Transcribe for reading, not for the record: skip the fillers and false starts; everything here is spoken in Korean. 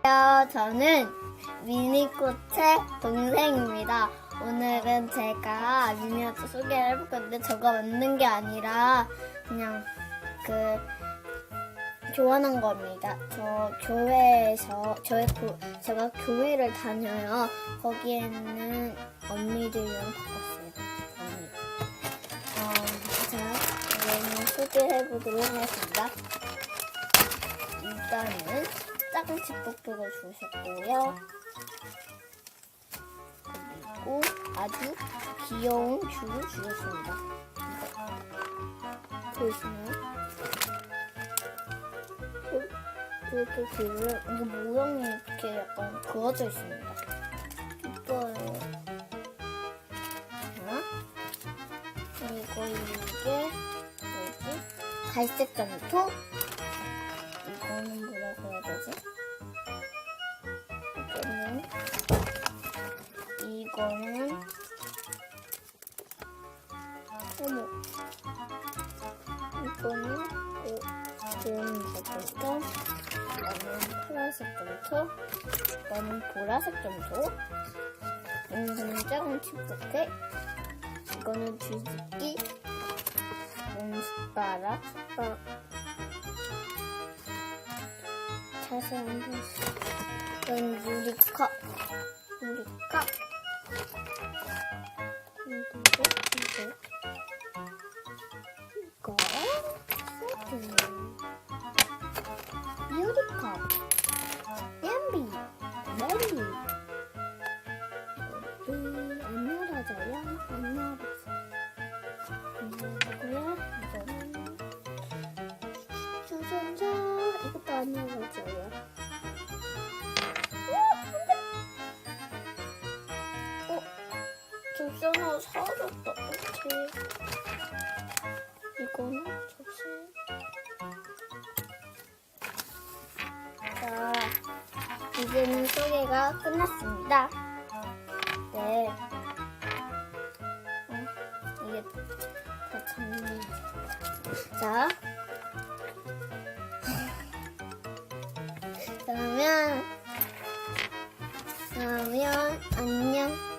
저는 미니꽃의 동생입니다. 오늘은 제가 미니꽃 소개를 해볼 건데 저가 만든 게 아니라 그냥 교환한 겁니다. 저 교회에서 제가 교회를 다녀요. 거기에는 언니들이랑 바꿨어요. 자, 이거는 소개해보도록 하겠습니다. 일단은 작은 칩복들을 주셨고요. 그리고 아주 귀여운 귤을 주셨습니다. 보이시나요? 이렇게 귤을, 이거 모양이 이렇게 약간 그어져 있습니다. 이뻐요. 자, 이게 뭐지? 갈색 점토? 이거는 뭐라고 해야 되지? 이거는 어머, 이거는 고운 점토, 이거는 파란색 점토, 이거는 보라색 점토, 이거는 작은 칩복해, 이거는 뒤집기, 이거는 숟가락, 자세한 모습. 이건 유리컵. 그리고 이거 유리컵. 냄비. 머리. 안 열어져요. 안 열어져요. 이거는 주전자. 이것도 안 열어져요. 접시하나 사라졌다. 어떡해. 이거는 접시. 자, 이제는 소개가 끝났습니다. 네. 이게 더 작네. 자. 그러면 안녕.